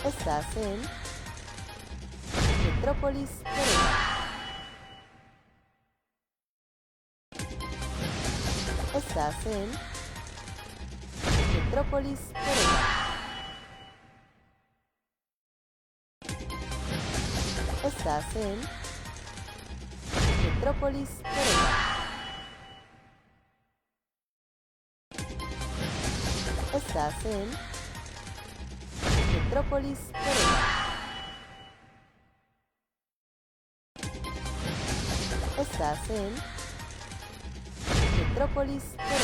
Estás en Metrópolis Querétaro. Estás en Metrópolis Querétaro. Estás en Metrópolis Querétaro. Estás en Metrópolis Querétaro. Estás en Metrópolis Querétaro.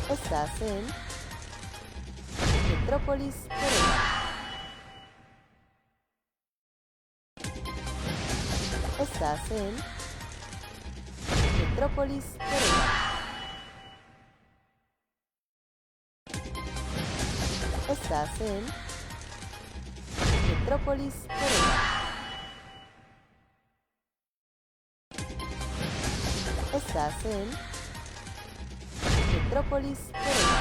Estás en Metrópolis Querétaro. Estás en Metrópolis Querétaro. Estás en Metrópolis Querétaro. Estás en Metrópolis Querétaro.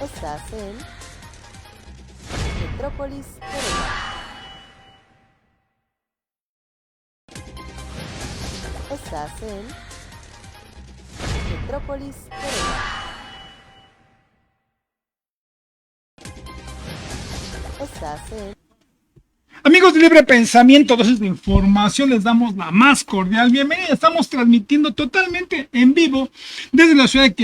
Estás en Metrópolis Querétaro. Estás en Metrópolis Querétaro. Estás en Amigos de Libre Pensamiento, dosis de información, les damos la más cordial bienvenida. Estamos transmitiendo totalmente en vivo desde la ciudad de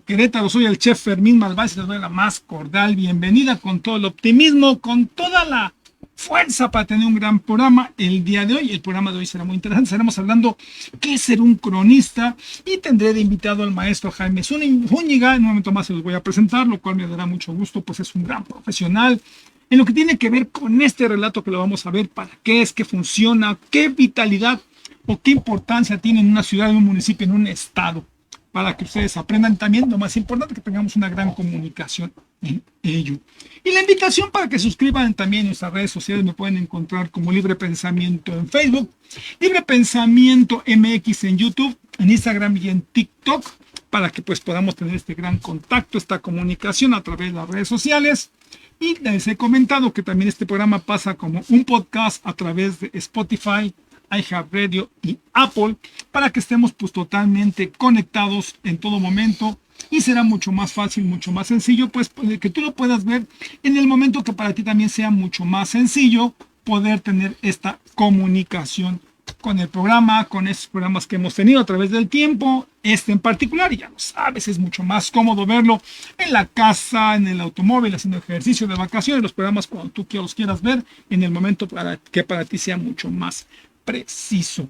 Querétaro. Soy el chef Fermín Malvaz y les doy la más cordial bienvenida con todo el optimismo, con toda la fuerza para tener un gran programa el día de hoy. El programa de hoy será muy interesante. Estaremos hablando qué es ser un cronista y tendré de invitado al maestro Jaime Zúñiga. En un momento más se los voy a presentar, lo cual me dará mucho gusto, pues es un gran profesional en lo que tiene que ver con este relato que lo vamos a ver, para qué es, qué funciona, qué vitalidad o qué importancia tiene en una ciudad, en un municipio, en un estado, para que ustedes aprendan también, lo más importante, que tengamos una gran comunicación en ello. Y la invitación para que suscriban también en nuestras redes sociales, me pueden encontrar como Libre Pensamiento en Facebook, Libre Pensamiento MX en YouTube, en Instagram y en TikTok, para que pues podamos tener este gran contacto, esta comunicación a través de las redes sociales. Y les he comentado que también este programa pasa como un podcast a través de Spotify, iHeartRadio y Apple, para que estemos pues totalmente conectados en todo momento, y será mucho más fácil, mucho más sencillo, pues que tú lo puedas ver en el momento que para ti también sea mucho más sencillo poder tener esta comunicación con el programa, con estos programas que hemos tenido a través del tiempo. Este en particular, y ya lo sabes, es mucho más cómodo verlo en la casa, en el automóvil, haciendo ejercicio de vacaciones, los programas cuando tú los quieras ver, en el momento que para ti sea mucho más preciso.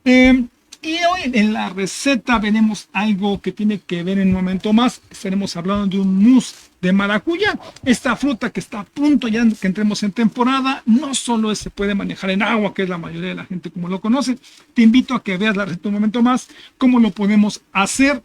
Y hoy en la receta veremos algo que tiene que ver en un momento más. Estaremos hablando de un mousse de maracuyá. Esta fruta que está a punto ya que entremos en temporada, no solo se puede manejar en agua, que es la mayoría de la gente como lo conoce. Te invito a que veas la receta un momento más, cómo lo podemos hacer.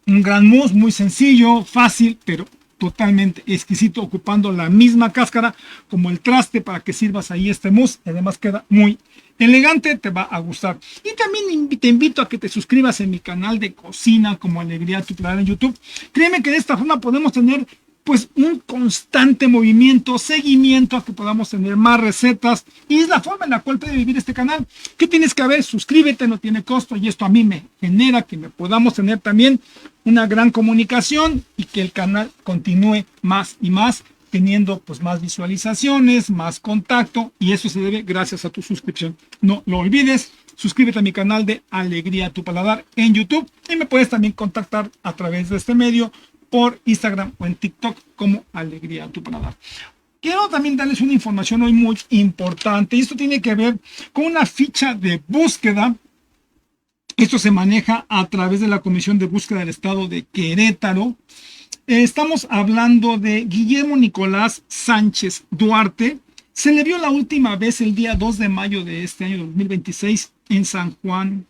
Un gran mousse muy sencillo, fácil, pero totalmente exquisito, ocupando la misma cáscara como el traste para que sirvas ahí este mousse. Además queda muy elegante, te va a gustar. Y también te invito a que te suscribas en mi canal de cocina como Alegría Tu Paladar en YouTube. Créeme que de esta forma podemos tener pues un constante movimiento, seguimiento, a que podamos tener más recetas, y es la forma en la cual puede vivir este canal. ¿Qué tienes que ver? Suscríbete, no tiene costo, y esto a mí me genera que podamos tener también una gran comunicación y que el canal continúe más y más, teniendo pues más visualizaciones, más contacto, y eso se debe gracias a tu suscripción. No lo olvides, suscríbete a mi canal de Alegría Tu Paladar en YouTube, y me puedes también contactar a través de este medio por Instagram o en TikTok como Alegría Tu Paladar. Quiero también darles una información hoy muy importante, y esto tiene que ver con una ficha de búsqueda. Esto se maneja a través de la Comisión de Búsqueda del Estado de Querétaro. Estamos hablando de Guillermo Nicolás Sánchez Duarte. Se le vio la última vez el día 2 de mayo de este año 2026 en San Juan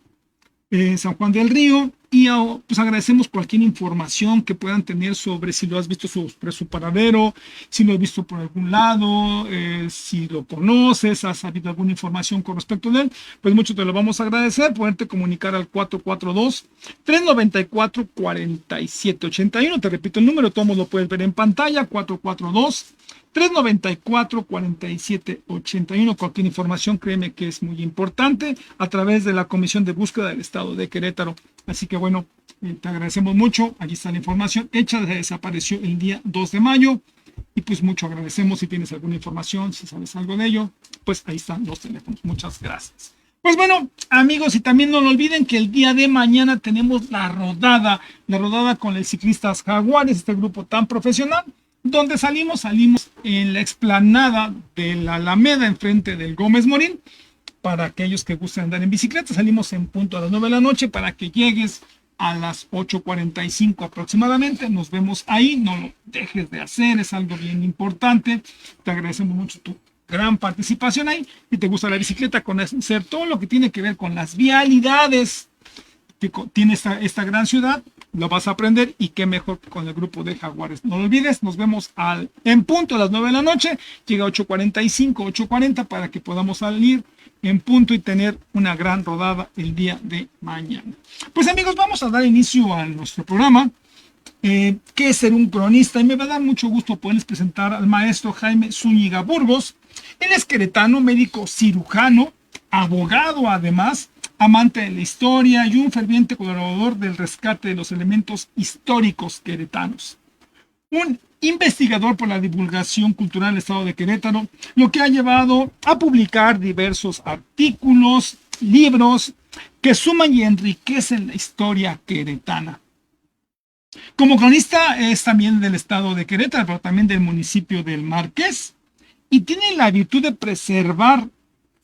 del Río. Y pues agradecemos cualquier información que puedan tener sobre si lo has visto sobre su paradero, si lo has visto por algún lado, si lo conoces, has sabido alguna información con respecto de él, pues mucho te lo vamos a agradecer. Poderte comunicar al 442-394-4781. Te repito el número, todos lo puedes ver en pantalla, 442-394-4781. Cualquier información, créeme que es muy importante, a través de la Comisión de Búsqueda del Estado de Querétaro. Así que bueno, te agradecemos mucho. Allí está la información hecha. Desapareció el día 2 de mayo. Y pues mucho agradecemos. Si tienes alguna información, si sabes algo de ello, pues ahí están los teléfonos. Muchas gracias. Pues bueno, amigos, y también no lo olviden que el día de mañana tenemos la rodada con el Ciclistas Jaguares, este grupo tan profesional, donde salimos en la explanada de la Alameda, enfrente del Gómez Morín. Para aquellos que gusten andar en bicicleta, salimos en punto a las 9 de la noche para que llegues a las 8:45 aproximadamente. Nos vemos ahí, no lo dejes de hacer, es algo bien importante. Te agradecemos mucho tu gran participación ahí. Si te gusta la bicicleta, conocer todo lo que tiene que ver con las vialidades que tiene esta gran ciudad, lo vas a aprender, y qué mejor con el grupo de Jaguares. No lo olvides, nos vemos en punto a las 9 de la noche, llega a 8:45, 8:40 para que podamos salir en punto y tener una gran rodada el día de mañana. Pues amigos, vamos a dar inicio a nuestro programa. ¿Qué es ser un cronista? Y me va a dar mucho gusto poderles presentar al maestro Jaime Zúñiga Burgos. Él es queretano, médico cirujano, abogado además, amante de la historia y un ferviente colaborador del rescate de los elementos históricos queretanos. Un investigador por la divulgación cultural del Estado de Querétaro, lo que ha llevado a publicar diversos artículos, libros que suman y enriquecen la historia queretana. Como cronista es también del Estado de Querétaro, pero también del municipio del Marqués, y tiene la virtud de preservar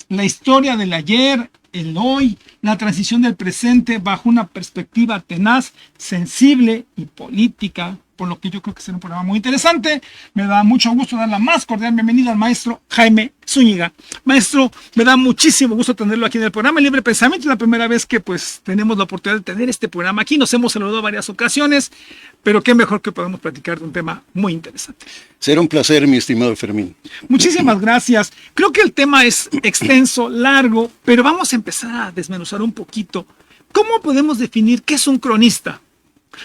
la historia del ayer, el hoy, la transición del presente bajo una perspectiva tenaz, sensible y política, por lo que yo creo que será un programa muy interesante. Me da mucho gusto dar la más cordial bienvenida al maestro Jaime Zúñiga. Maestro, me da muchísimo gusto tenerlo aquí en el programa Libre Pensamiento. Es la primera vez que pues tenemos la oportunidad de tener este programa aquí. Nos hemos saludado varias ocasiones, pero qué mejor que podamos platicar de un tema muy interesante. Será un placer, mi estimado Fermín. Muchísimas gracias. Creo que el tema es extenso, largo, pero vamos a empezar a desmenuzar un poquito. ¿Cómo podemos definir qué es un cronista?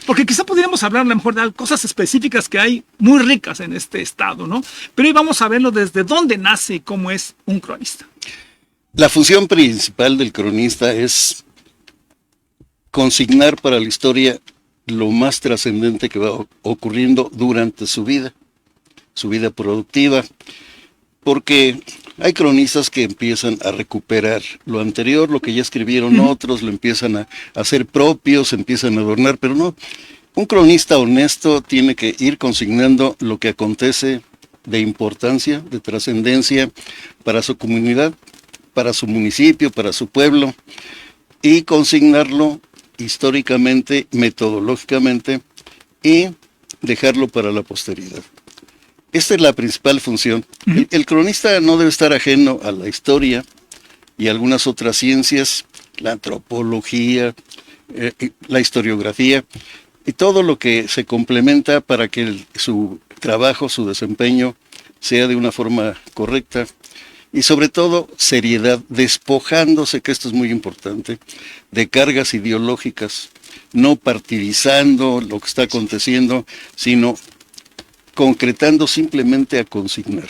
Porque quizá podríamos hablar a lo mejor de cosas específicas que hay muy ricas en este estado, ¿no? Pero hoy vamos a verlo desde dónde nace y cómo es un cronista. La función principal del cronista es consignar para la historia lo más trascendente que va ocurriendo durante su vida productiva, porque hay cronistas que empiezan a recuperar lo anterior, lo que ya escribieron otros, lo empiezan a hacer propios, empiezan a adornar, pero no. Un cronista honesto tiene que ir consignando lo que acontece de importancia, de trascendencia para su comunidad, para su municipio, para su pueblo, y consignarlo históricamente, metodológicamente, y dejarlo para la posteridad. Esta es la principal función. El cronista no debe estar ajeno a la historia y algunas otras ciencias, la antropología, la historiografía, y todo lo que se complementa para que su trabajo, su desempeño, sea de una forma correcta. Y sobre todo, seriedad, despojándose, que esto es muy importante, de cargas ideológicas, no partidizando lo que está aconteciendo, sino concretando simplemente a consignar.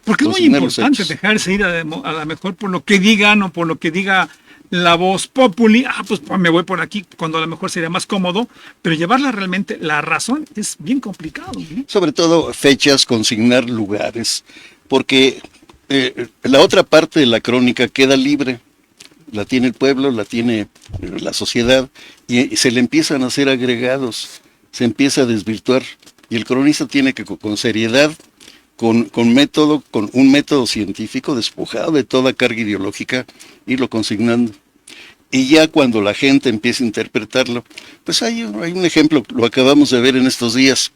Porque es muy importante dejarse ir a lo mejor por lo que digan o por lo que diga la voz populi. Pues me voy por aquí, cuando a lo mejor sería más cómodo, pero llevarla realmente, la razón, es bien complicado, ¿no? Sobre todo fechas, consignar lugares, porque la otra parte de la crónica queda libre. La tiene el pueblo, la tiene la sociedad, y se le empiezan a hacer agregados, se empieza a desvirtuar. Y el cronista tiene que, con seriedad, con método, con un método científico, despojado de toda carga ideológica, irlo consignando. Y ya cuando la gente empiece a interpretarlo, pues hay un ejemplo, lo acabamos de ver en estos días,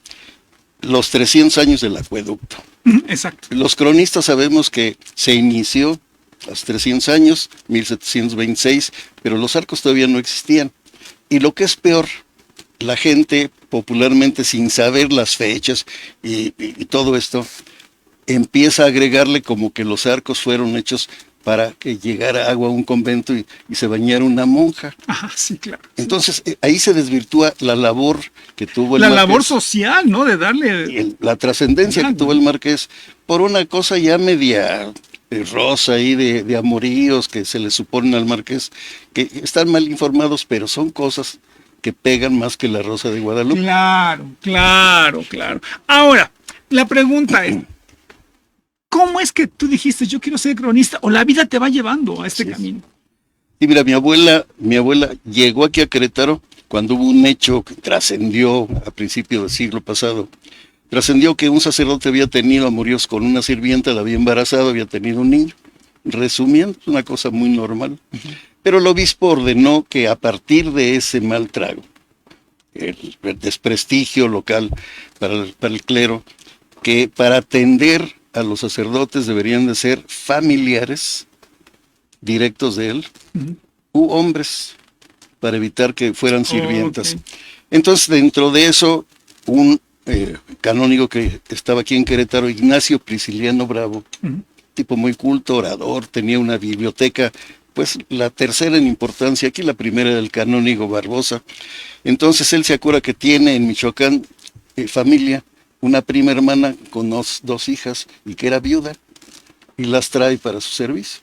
los 300 años del acueducto. Exacto. Los cronistas sabemos que se inició a los 300 años, 1726, pero los arcos todavía no existían. Y lo que es peor, la gente popularmente sin saber las fechas y todo esto, empieza a agregarle como que los arcos fueron hechos para que llegara agua a un convento y se bañara una monja. Ajá, sí, claro. Entonces, ahí se desvirtúa la labor que tuvo el La marqués, labor social, ¿no? De darle... y la trascendencia que Claro. tuvo el marqués, por una cosa ya media rosa ahí de amoríos que se le suponen al marqués, que están mal informados, pero son cosas que pegan más que la Rosa de Guadalupe. Claro, claro, claro. Ahora, la pregunta es, ¿cómo es que tú dijiste, yo quiero ser cronista? ¿O la vida te va llevando a este Sí. camino? Y mira, mi abuela llegó aquí a Querétaro cuando hubo un hecho que trascendió a principios del siglo pasado. Trascendió que un sacerdote había tenido amoríos con una sirvienta, la había embarazado, había tenido un niño. Resumiendo, es una cosa muy normal. Pero el obispo ordenó que a partir de ese mal trago, el desprestigio local para el clero, que para atender a los sacerdotes deberían de ser familiares directos de él, u hombres, para evitar que fueran sirvientas. Ok. Entonces, dentro de eso, un canónigo que estaba aquí en Querétaro, Ignacio Prisciliano Bravo, tipo muy culto, orador, tenía una biblioteca, pues la tercera en importancia, aquí la primera era el canónigo Barbosa. Entonces él se acuerda que tiene en Michoacán familia, una prima hermana con dos hijas y que era viuda, y las trae para su servicio.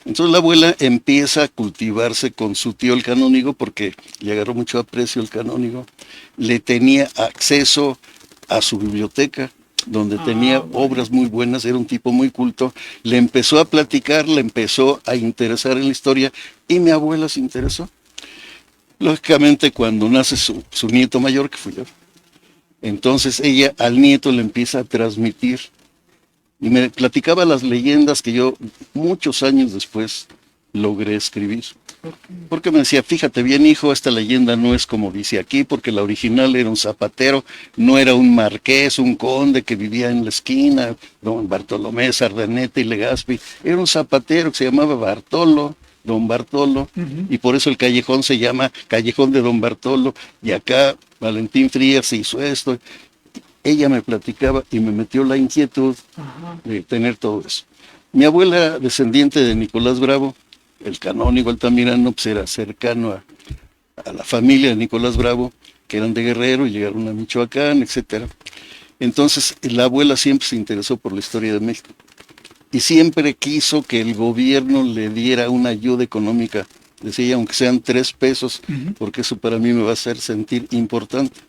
Entonces la abuela empieza a cultivarse con su tío el canónigo porque le agarró mucho aprecio el canónigo, le tenía acceso a su biblioteca, donde tenía obras muy buenas, era un tipo muy culto, le empezó a platicar, le empezó a interesar en la historia y mi abuela se interesó. Lógicamente cuando nace su nieto mayor, que fui yo, entonces ella al nieto le empieza a transmitir y me platicaba las leyendas que yo muchos años después logré escribir. Porque me decía, fíjate bien hijo, esta leyenda no es como dice aquí, porque la original era un zapatero, no era un marqués, un conde que vivía en la esquina, don Bartolomé, Sardaneta y Legazpi, era un zapatero que se llamaba Bartolo, don Bartolo, y por eso el callejón se llama Callejón de don Bartolo, y acá Valentín Frías hizo esto. Ella me platicaba y me metió la inquietud de tener todo eso. Mi abuela era descendiente de Nicolás Bravo, el canónigo Altamirano, pues era cercano a la familia de Nicolás Bravo, que eran de Guerrero y llegaron a Michoacán, etc. Entonces la abuela siempre se interesó por la historia de México y siempre quiso que el gobierno le diera una ayuda económica, decía, aunque sean 3 pesos, porque eso para mí me va a hacer sentir importante,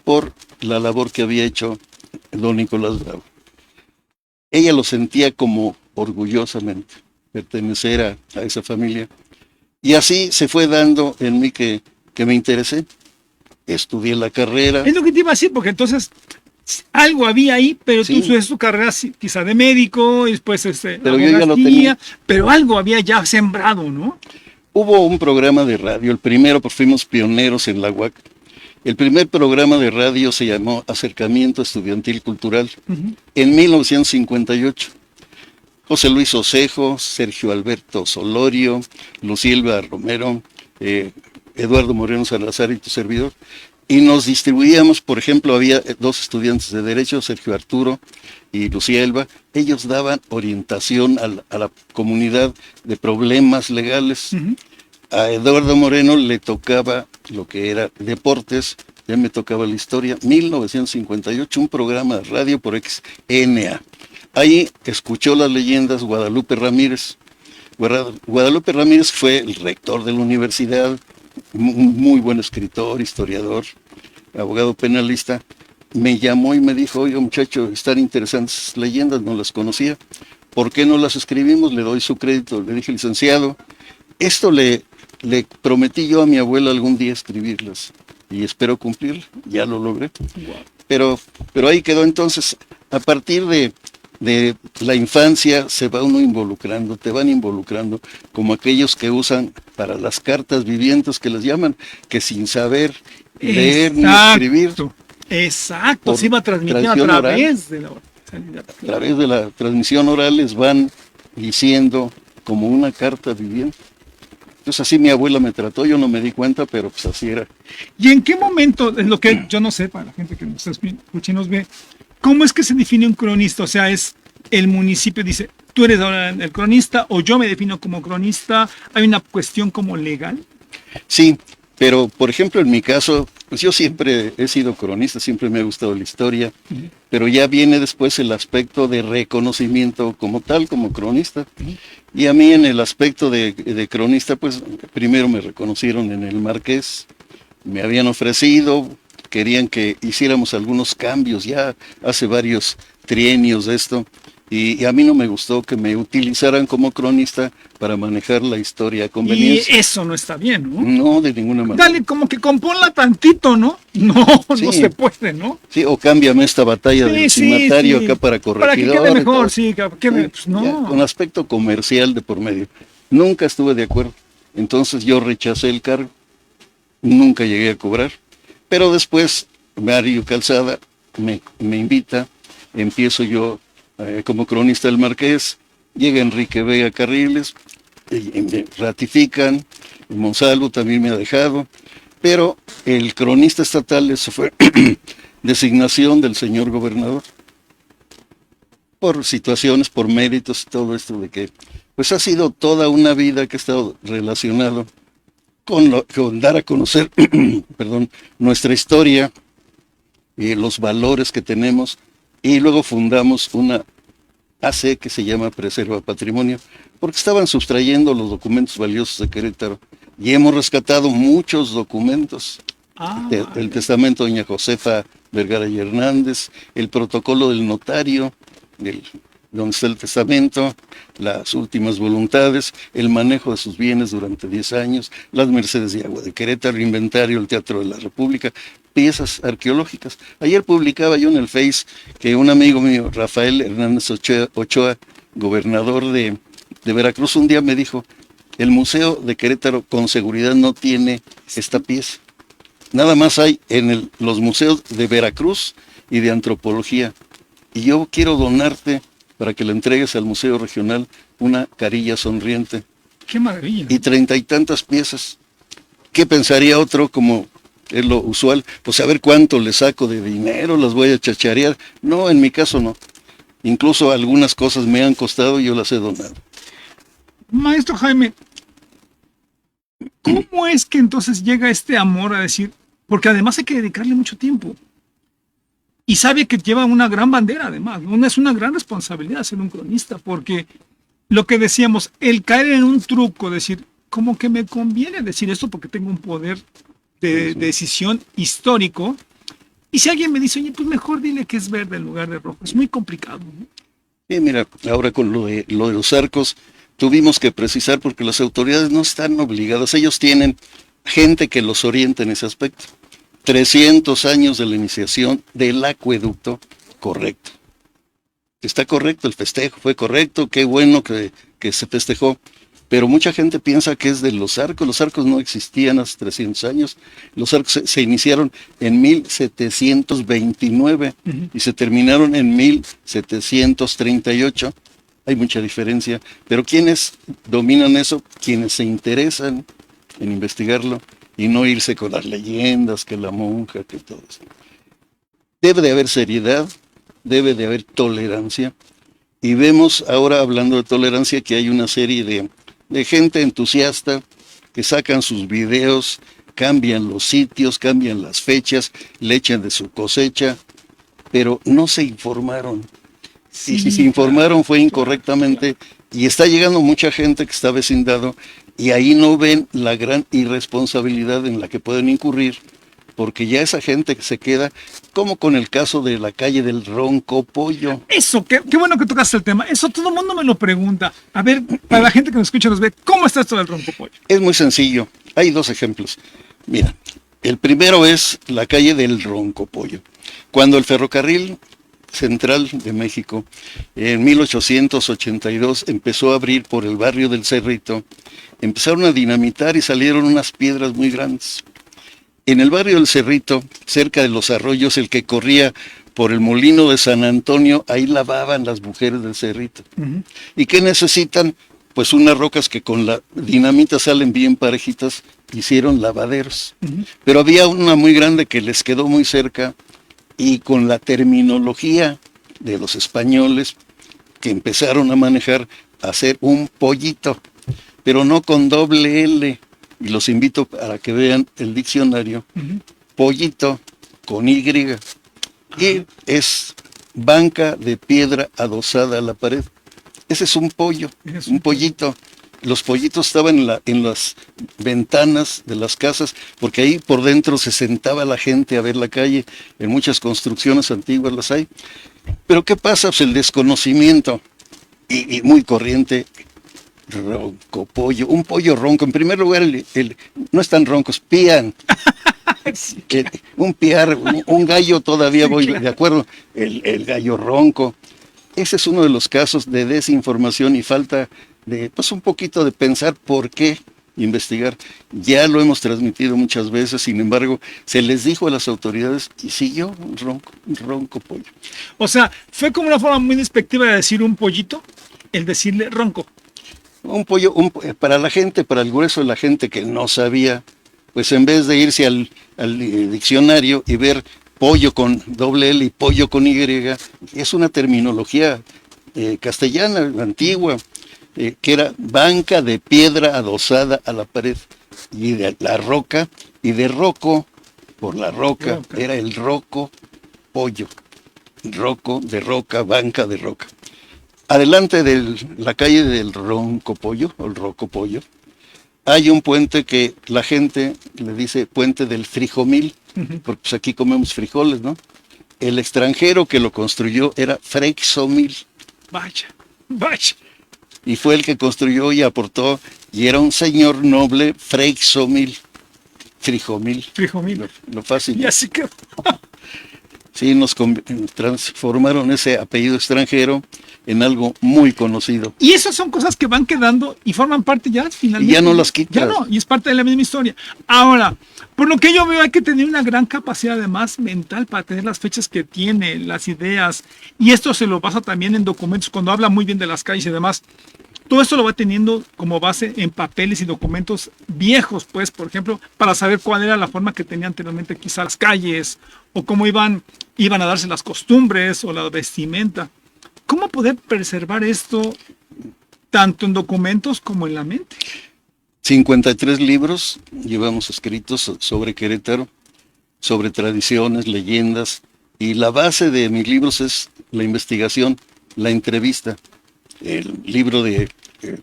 por la labor que había hecho don Nicolás Bravo. Ella lo sentía como orgullosamente pertenecer a esa familia. Y así se fue dando en mí que me interesé. Estudié la carrera. Es lo que te iba a decir, porque entonces algo había ahí, pero Sí. tú hiciste tu carrera quizá de médico, y después Pero yo ya lo tenía. pero algo había ya sembrado, ¿no? Hubo un programa de radio, el primero, porque fuimos pioneros en la UAC. El primer programa de radio se llamó Acercamiento Estudiantil Cultural, en 1958. José Luis Osejo, Sergio Alberto Solorio, Lucilva Romero, Eduardo Moreno Salazar y tu servidor. Y nos distribuíamos, por ejemplo, había 2 estudiantes de Derecho, Sergio Arturo y Lucía Elba. Ellos daban orientación a la comunidad de problemas legales. A Eduardo Moreno le tocaba lo que era deportes, ya me tocaba la historia. 1958, un programa de radio por XNA. Ahí escuchó las leyendas Guadalupe Ramírez. Guadalupe Ramírez fue el rector de la universidad, un muy buen escritor, historiador, abogado penalista. Me llamó y me dijo, oye muchacho, están interesantes leyendas, no las conocía. ¿Por qué no las escribimos? Le doy su crédito. Le dije, licenciado, esto le prometí yo a mi abuela algún día escribirlas y espero cumplir, ya lo logré. Pero ahí quedó. Entonces, a partir de la infancia se va uno involucrando, te van involucrando, como aquellos que usan para las cartas vivientes que les llaman, que sin saber leer ni escribir, Exacto, por se iba a transmitir a tradición través de la oralidad. a través de la transmisión oral les van diciendo como una carta viviente. Entonces así mi abuela me trató, yo no me di cuenta, pero pues así era. ¿Y en qué momento, es lo que yo no sé, para la gente que nos escucha y nos ve, cómo es que se define un cronista? O sea, es el municipio dice, tú eres ahora el cronista o yo me defino como cronista. ¿Hay una cuestión como legal? Sí, pero por ejemplo en mi caso, pues yo siempre he sido cronista, siempre me ha gustado la historia, pero ya viene después el aspecto de reconocimiento como tal, como cronista. Y a mí en el aspecto de cronista, pues primero me reconocieron en el Marqués, me habían ofrecido, querían que hiciéramos algunos cambios ya hace varios trienios de esto, y a mí no me gustó que me utilizaran como cronista para manejar la historia a Y conveniencia. eso no está bien, ¿no? No, de ninguna manera. Dale, como que componla tantito, ¿no? No, Sí. no se puede, ¿no? Sí, o cámbiame esta batalla del cimatario sí. acá para Para que corregidor. quede y mejor, todo. sí, que quede, pues Ya, no. con aspecto comercial de por medio. Nunca estuve de acuerdo. Entonces yo rechacé el cargo. Nunca llegué a cobrar. Pero después Mario Calzada me invita. Empiezo yo como cronista del Marqués. Llega Enrique Vega Carriles. Y me ratifican. Monsalvo también me ha dejado. Pero el cronista estatal, eso fue designación del señor gobernador. Por situaciones, por méritos, todo esto de que, pues ha sido toda una vida que he estado relacionado con dar a conocer, perdón, nuestra historia y los valores que tenemos, y luego fundamos una AC que se llama Preserva Patrimonio, porque estaban sustrayendo los documentos valiosos de Querétaro, y hemos rescatado muchos documentos. El testamento de doña Josefa Vergara y Hernández, el protocolo del notario, donde está el testamento, las últimas voluntades, el manejo de sus bienes durante 10 años, las Mercedes de Agua de Querétaro, el inventario del Teatro de la República, piezas arqueológicas. Ayer publicaba yo en el Face que un amigo mío, Rafael Hernández Ochoa, gobernador de Veracruz, un día me dijo, el Museo de Querétaro con seguridad no tiene esta pieza. Nada más hay en los museos de Veracruz y de Antropología. Y yo quiero donarte para que le entregues al Museo Regional una carilla sonriente. ¡Qué maravilla! Y 30 y tantas piezas. ¿Qué pensaría otro como es lo usual? Pues a ver cuánto le saco de dinero, las voy a chacharear. No, en mi caso no. Incluso algunas cosas me han costado y yo las he donado. Maestro Jaime, ¿cómo es que entonces llega este amor a decir, porque además hay que dedicarle mucho tiempo? Y sabe que lleva una gran bandera además, ¿no? Es una gran responsabilidad ser un cronista, porque lo que decíamos, el caer en un truco, decir, como que me conviene decir esto porque tengo un poder de decisión histórico, y si alguien me dice, oye, pues mejor dile que es verde en lugar de rojo, es muy complicado, ¿no? Sí, mira, ahora con lo de los arcos, tuvimos que precisar porque las autoridades no están obligadas, ellos tienen gente que los orienta en ese aspecto. 300 años de la iniciación del acueducto, correcto. Está correcto, el festejo fue correcto, qué bueno que se festejó, pero mucha gente piensa que es de los arcos no existían hace 300 años, los arcos se iniciaron en 1729 y se terminaron en 1738, hay mucha diferencia, pero ¿quiénes dominan eso? Quienes se interesan en investigarlo, y no irse con las leyendas, que la monja, que todo eso. Debe de haber seriedad, debe de haber tolerancia, y vemos ahora, hablando de tolerancia, que hay una serie de gente entusiasta que sacan sus videos, cambian los sitios, cambian las fechas, le echan de su cosecha, pero no se informaron. Sí, y si se informaron fue incorrectamente, y está llegando mucha gente que está vecindado, y ahí no ven la gran irresponsabilidad en la que pueden incurrir, porque ya esa gente que se queda, como con el caso de la calle del Ronco Pollo. Eso, qué bueno que tocaste el tema. Eso todo el mundo me lo pregunta. A ver, para la gente que nos escucha, nos ve, ¿cómo está esto del rompopollo? Es muy sencillo. Hay dos ejemplos. Mira, el primero es la calle del Ronco Pollo. Cuando el ferrocarril central de México en 1882 empezó a abrir por el barrio del Cerrito, empezaron a dinamitar y salieron unas piedras muy grandes. En el barrio del Cerrito, cerca de los arroyos, el que corría por el molino de San Antonio, ahí lavaban las mujeres del Cerrito. ¿Y qué necesitan? pues unas rocas que con la dinamita salen bien parejitas, hicieron lavaderos. Pero había una muy grande que les quedó muy cerca y con la terminología de los españoles que empezaron a manejar, a hacer un pollito, pero no con doble L. Y los invito a que vean el diccionario. Pollito con Y. Y es banca de piedra adosada a la pared. Ese es un pollo, un pollito. Los pollitos estaban en las ventanas de las casas, porque ahí por dentro se sentaba la gente a ver la calle. En muchas construcciones antiguas las hay. Pero ¿qué pasa? Pues el desconocimiento, y muy corriente, ronco pollo, un pollo ronco. En primer lugar, no están roncos, pían. Un piar, un gallo todavía voy de acuerdo, el gallo ronco. Ese es uno de los casos de desinformación y falta de, pues un poquito de pensar por qué investigar. Ya lo hemos transmitido muchas veces, sin embargo, se les dijo a las autoridades y siguió un ronco pollo. O sea, fue como una forma muy despectiva de decir un pollito, el decirle ronco. Un pollo, para la gente, para el grueso de la gente que no sabía, pues en vez de irse al diccionario y ver pollo con doble L y pollo con Y, es una terminología castellana, antigua, que era banca de piedra adosada a la pared, y de la roca, y de roco, por la roca, era el roco pollo, roco de roca, banca de roca. Adelante de la calle del Ronco Pollo, o el Roco Pollo, hay un puente que la gente le dice puente del frijomil, porque pues aquí comemos frijoles, ¿no? El extranjero que lo construyó era Freixomil. Vaya, vaya. Y fue el que construyó y aportó, y era un señor noble, Freixomil. Frijomil. Frijomil. Lo fácil. Y así quedó. Sí, nos transformaron ese apellido extranjero en algo muy conocido. Y esas son cosas que van quedando y forman parte ya finalmente. Y ya no las quitas. Ya no, y es parte de la misma historia. Ahora, por lo que yo veo, hay que tener una gran capacidad además mental para tener las fechas que tiene, las ideas. Y esto se lo basa también en documentos, cuando habla muy bien de las calles y demás. Todo esto lo va teniendo como base en papeles y documentos viejos, pues, por ejemplo, para saber cuál era la forma que tenían anteriormente quizás las calles, o cómo iban a darse las costumbres o la vestimenta. ¿Cómo poder preservar esto tanto en documentos como en la mente? 53 libros llevamos escritos sobre Querétaro, sobre tradiciones, leyendas, y la base de mis libros es la investigación, la entrevista. El libro de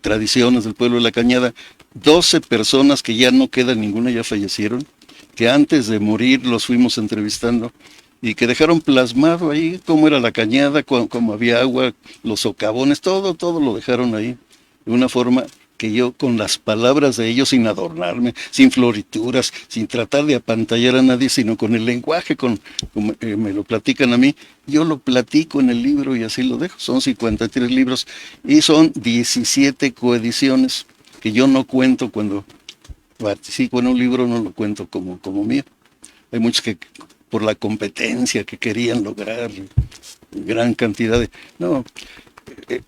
tradiciones del pueblo de La Cañada, 12 personas que ya no queda ninguna, ya fallecieron, que antes de morir los fuimos entrevistando y que dejaron plasmado ahí cómo era La Cañada, cómo había agua, los socavones, todo lo dejaron ahí, de una forma que yo con las palabras de ellos, sin adornarme, sin florituras, sin tratar de apantallar a nadie, sino con el lenguaje, como me lo platican a mí, yo lo platico en el libro y así lo dejo. Son 53 libros y son 17 coediciones que yo no cuento cuando participo en un libro, no lo cuento como mío. Hay muchos que por la competencia que querían lograr gran cantidad de...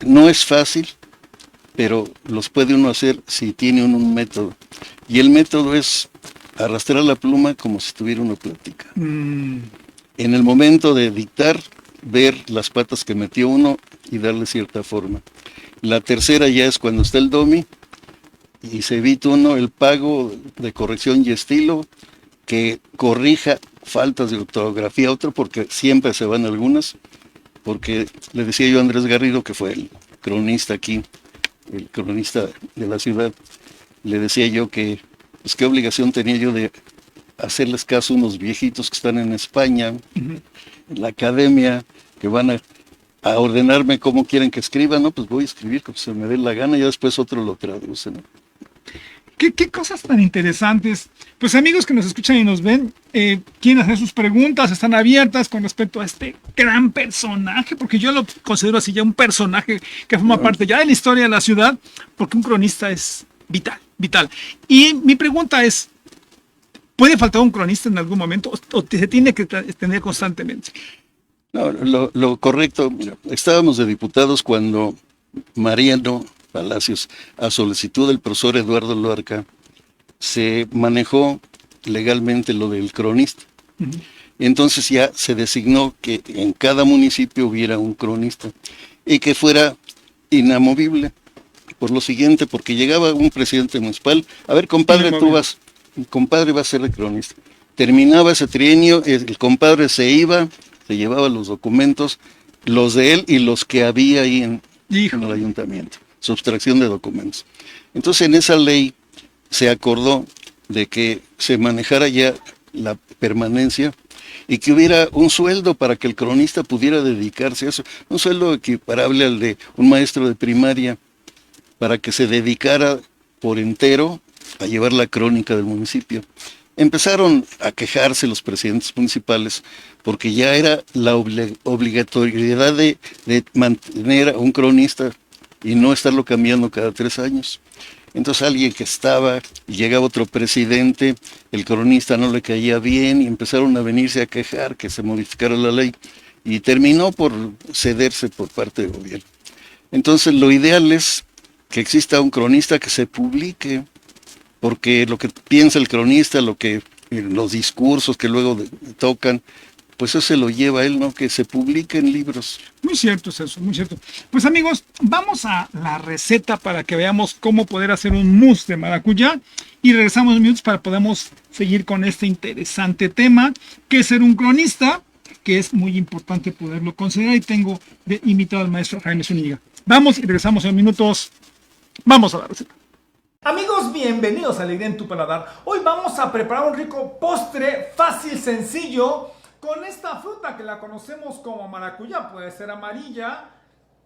No es fácil, pero los puede uno hacer si tiene uno un método. Y el método es arrastrar la pluma como si tuviera una plática. En el momento de dictar, ver las patas que metió uno y darle cierta forma. La tercera ya es cuando está el domi y se evita uno el pago de corrección y estilo, que corrija faltas de ortografía, otro porque siempre se van algunas, porque le decía yo a Andrés Garrido, que fue el cronista aquí, el cronista de la ciudad, le decía yo que, pues qué obligación tenía yo de hacerles caso a unos viejitos que están en España, en la academia, que van a ordenarme cómo quieren que escriba, ¿no? Pues voy a escribir como se me dé la gana y después otro lo traduce, ¿no? ¿Qué cosas tan interesantes? Pues amigos que nos escuchan y nos ven, quieren hacer sus preguntas, están abiertas con respecto a este gran personaje, porque yo lo considero así ya un personaje que forma parte ya de la historia de la ciudad, porque un cronista es vital. Y mi pregunta es, ¿puede faltar un cronista en algún momento o se tiene que tener constantemente? No, lo correcto, mira, estábamos de diputados cuando Mariano Palacios, a solicitud del profesor Eduardo Lorca, se manejó legalmente lo del cronista. Entonces ya se designó que en cada municipio hubiera un cronista y que fuera inamovible. Por lo siguiente, porque llegaba un presidente municipal, a ver, compadre, el compadre va a ser el cronista. Terminaba ese trienio, el compadre se iba, se llevaba los documentos, los de él y los que había ahí en el ayuntamiento, sustracción de documentos. Entonces en esa ley se acordó de que se manejara ya la permanencia y que hubiera un sueldo para que el cronista pudiera dedicarse a eso, un sueldo equiparable al de un maestro de primaria, para que se dedicara por entero a llevar la crónica del municipio. Empezaron a quejarse los presidentes municipales porque ya era la obligatoriedad de mantener a un cronista y no estarlo cambiando cada 3 años. Entonces alguien que estaba y llegaba otro presidente, el cronista no le caía bien y empezaron a venirse a quejar que se modificara la ley y terminó por cederse por parte del gobierno. Entonces lo ideal es que exista un cronista que se publique, porque lo que piensa el cronista, los discursos que luego tocan, pues eso se lo lleva a él, ¿no? Que se publiquen libros. Muy cierto es eso, muy cierto. Pues amigos, vamos a la receta para que veamos cómo poder hacer un mousse de maracuyá y regresamos unos minutos para podamos seguir con este interesante tema, que es ser un cronista, que es muy importante poderlo considerar, y tengo de invitado al maestro Jaime Zúñiga. Vamos y regresamos en minutos. Vamos a la receta. Amigos, bienvenidos a Alegría en tu Paladar. Hoy vamos a preparar un rico postre fácil, sencillo, con esta fruta que la conocemos como maracuyá. Puede ser amarilla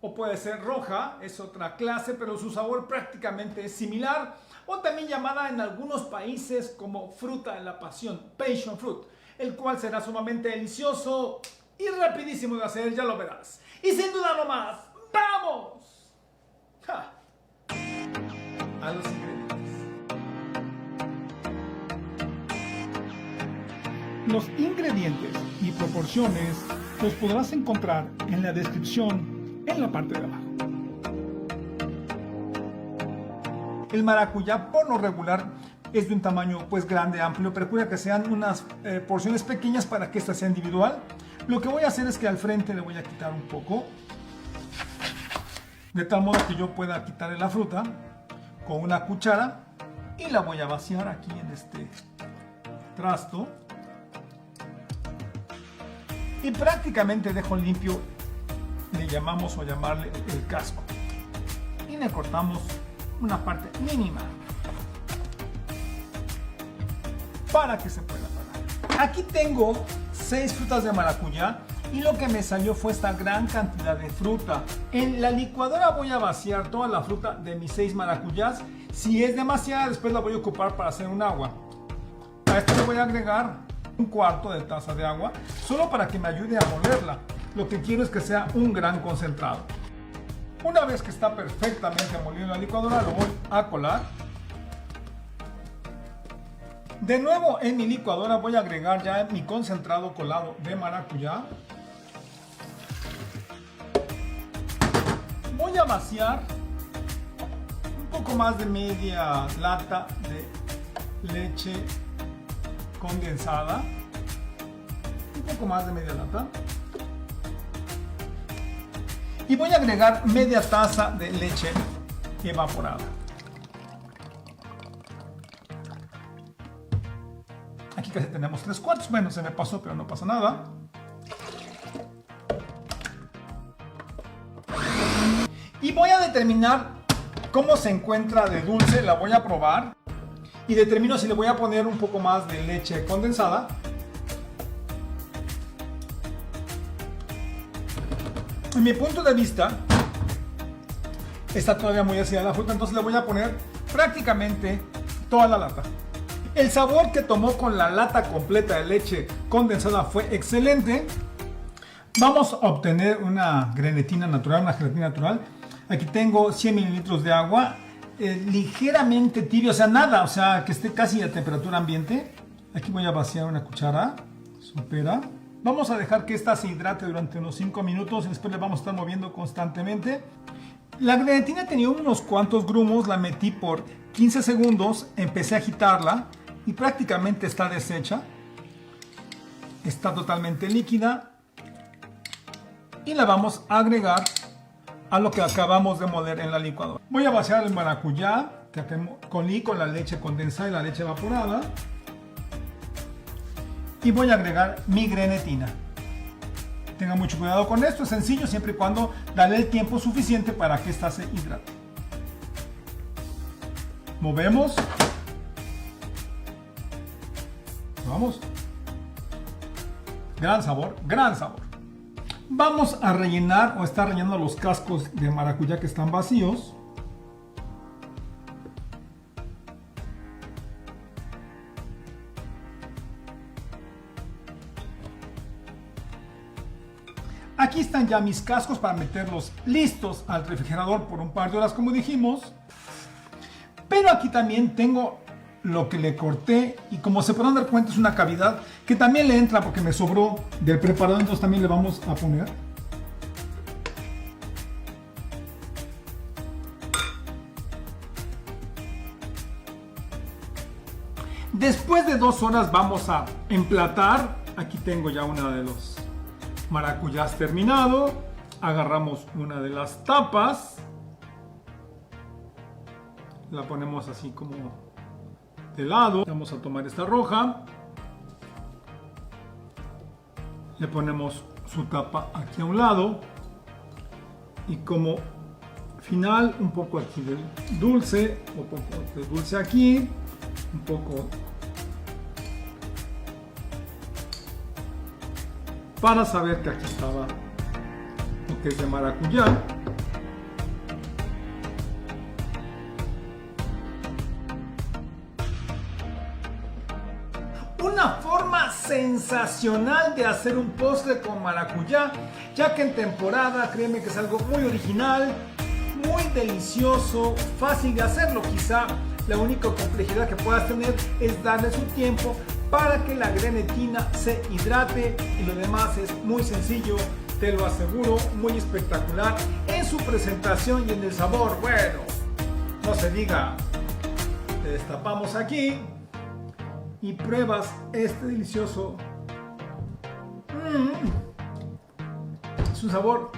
o puede ser roja, es otra clase, pero su sabor prácticamente es similar. O también llamada en algunos países como fruta de la pasión, passion fruit, el cual será sumamente delicioso y rapidísimo de hacer, ya lo verás. Y sin duda no más, ¡vamos! ¡Ja! A los ingredientes. Los ingredientes y proporciones los podrás encontrar en la descripción en la parte de abajo. El maracuyá por lo regular es de un tamaño pues grande, amplio, pero procura que sean unas porciones pequeñas para que esta sea individual. Lo que voy a hacer es que al frente le voy a quitar un poco, de tal modo que yo pueda quitarle la fruta con una cuchara y la voy a vaciar aquí en este trasto y prácticamente dejo limpio, le llamamos o llamarle el casco, y le cortamos una parte mínima para que se pueda parar. Aquí tengo 6 frutas de maracuyá y lo que me salió fue esta gran cantidad de fruta. En la licuadora voy a vaciar toda la fruta de mis 6 maracuyás. Si es demasiada, después la voy a ocupar para hacer un agua. A esto le voy a agregar 1/4 de taza de agua, solo para que me ayude a molerla. Lo que quiero es que sea un gran concentrado. Una vez que está perfectamente molido en la licuadora, lo voy a colar. De nuevo en mi licuadora voy a agregar ya mi concentrado colado de maracuyá. Voy a vaciar un poco más de media lata de leche condensada. Un poco más de media lata. Y voy a agregar media taza de leche evaporada. Aquí casi tenemos 3/4. Bueno, se me pasó, pero no pasa nada. Y voy a determinar cómo se encuentra de dulce. La voy a probar. Y determino si le voy a poner un poco más de leche condensada. En mi punto de vista, está todavía muy ácida la fruta, entonces le voy a poner prácticamente toda la lata. El sabor que tomó con la lata completa de leche condensada fue excelente. Vamos a obtener una grenetina natural, una gelatina natural. Aquí tengo 100 mililitros de agua, ligeramente tibio, o sea, nada, o sea, que esté casi a temperatura ambiente. Aquí voy a vaciar una cuchara sopera. Vamos a dejar que esta se hidrate durante unos 5 minutos y después le vamos a estar moviendo constantemente. La grenetina tenía unos cuantos grumos, la metí por 15 segundos, empecé a agitarla y prácticamente está deshecha. Está totalmente líquida y la vamos a agregar a lo que acabamos de moler en la licuadora. Voy a vaciar el maracuyá que molí con la leche condensada y la leche evaporada y voy a agregar mi grenetina. Tengan mucho cuidado con esto, es sencillo siempre y cuando darle el tiempo suficiente para que ésta se hidrate. Movemos. Vamos. Gran sabor, gran sabor. Vamos a rellenar o estar rellenando los cascos de maracuyá que están vacíos. Aquí están ya mis cascos para meterlos listos al refrigerador por un par de horas como dijimos. Pero aquí también tengo lo que le corté y como se podrán dar cuenta es una cavidad que también le entra porque me sobró del preparado, entonces también le vamos a poner. Después de 2 horas vamos a emplatar. Aquí tengo ya una de los maracuyás terminado. Agarramos una de las tapas. La ponemos así como de lado. Vamos a tomar esta roja. Le ponemos su tapa aquí a un lado. Y como final, un poco aquí del dulce. Un poco de dulce aquí. Un poco para saber que aquí estaba lo que es de maracuyá. Una forma sensacional de hacer un postre con maracuyá, ya que en temporada, créeme que es algo muy original, muy delicioso, fácil de hacerlo. Quizá la única complejidad que puedas tener es darle su tiempo para que la grenetina se hidrate y lo demás es muy sencillo, te lo aseguro, muy espectacular en su presentación y en el sabor. Bueno, no se diga, te destapamos aquí y pruebas este delicioso. Es un sabor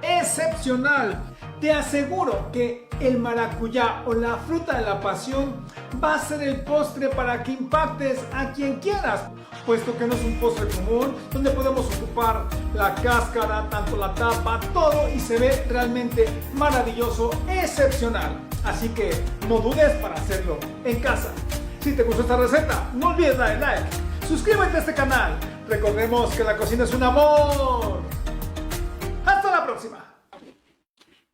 excepcional. Te aseguro que el maracuyá o la fruta de la pasión va a ser el postre para que impactes a quien quieras, puesto que no es un postre común donde podemos ocupar la cáscara, tanto la tapa, todo y se ve realmente maravilloso, excepcional. Así que no dudes para hacerlo en casa. Si te gustó esta receta, no olvides darle like, suscríbete a este canal. Recordemos que la cocina es un amor. Hasta la próxima.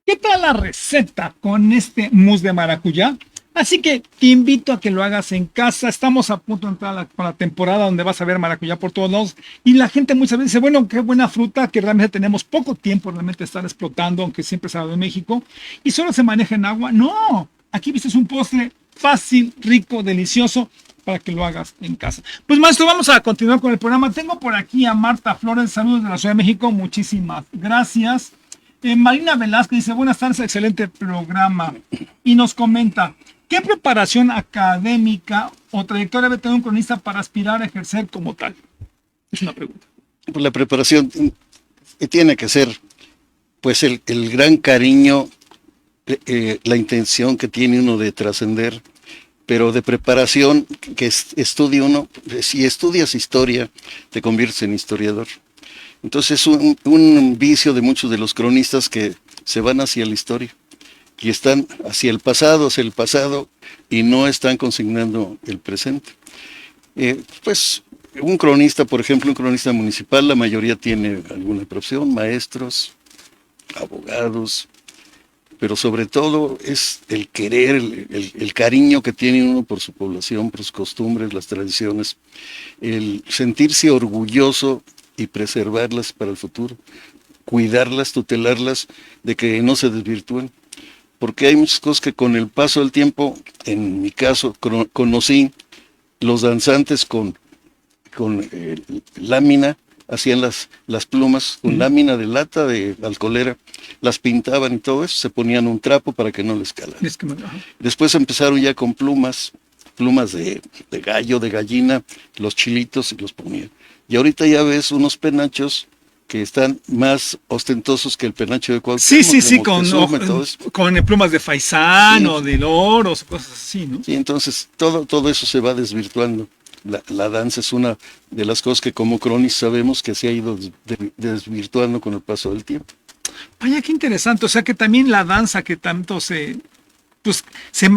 ¿Qué tal la receta con este mousse de maracuyá? Así que te invito a que lo hagas en casa. Estamos a punto de entrar a la temporada donde vas a ver maracuyá por todos lados. Y la gente muchas veces dice, bueno, qué buena fruta, que realmente tenemos poco tiempo realmente de estar explotando, aunque siempre se ha dado en México. Y solo se maneja en agua. No, aquí viste es un postre fácil, rico, delicioso, para que lo hagas en casa. Pues maestro, vamos a continuar con el programa. Tengo por aquí a Marta Flores, saludos de la Ciudad de México, muchísimas gracias. Marina Velázquez dice, buenas tardes, excelente programa. Y nos comenta, ¿qué preparación académica o trayectoria debe tener un cronista para aspirar a ejercer como tal? Es una pregunta. Pues la preparación tiene que ser pues el gran cariño, la intención que tiene uno de trascender, pero de preparación que estudie uno. Si estudias historia, te conviertes en historiador. Entonces es un vicio de muchos de los cronistas que se van hacia la historia y están hacia el pasado y no están consignando el presente. Pues un cronista, por ejemplo, un cronista municipal, la mayoría tiene alguna profesión, maestros, abogados, pero sobre todo es el querer, el cariño que tiene uno por su población, por sus costumbres, las tradiciones, el sentirse orgulloso y preservarlas para el futuro, cuidarlas, tutelarlas, de que no se desvirtúen, porque hay muchas cosas que con el paso del tiempo, en mi caso, conocí los danzantes con lámina hacían las plumas con lámina de lata de alcoholera, las pintaban y todo eso, se ponían un trapo para que no les calara. Es que ajá. Después empezaron ya con plumas de gallo, de gallina, los chilitos y los ponían. Y ahorita ya ves unos penachos que están más ostentosos que el penacho de Cuauhtémoc. Sí, de Moctezuma y todo eso. con plumas de faisán Sí. o de loros, cosas así, ¿no? Sí, entonces todo eso se va desvirtuando. La danza es una de las cosas que como cronistas sabemos que se ha ido desvirtuando con el paso del tiempo. Vaya, qué interesante. O sea que también la danza que tanto se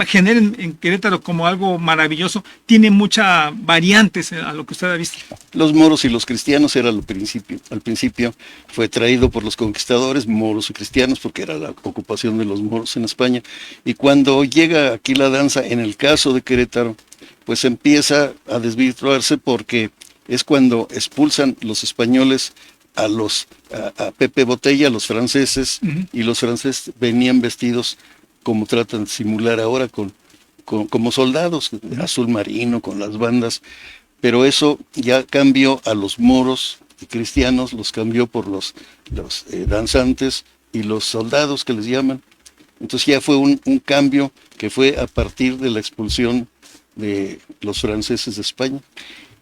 genera en Querétaro como algo maravilloso, tiene muchas variantes a lo que usted ha visto. Los moros y los cristianos era al principio fue traído por los conquistadores, moros y cristianos, porque era la ocupación de los moros en España. Y cuando llega aquí la danza, en el caso de Querétaro, pues empieza a desvirtuarse porque es cuando expulsan los españoles a Pepe Botella, a los franceses, y los franceses venían vestidos como tratan de simular ahora como soldados, azul marino, con las bandas, pero eso ya cambió a los moros y cristianos, los cambió por los danzantes y los soldados que les llaman. Entonces ya fue un cambio que fue a partir de la expulsión de los franceses de España.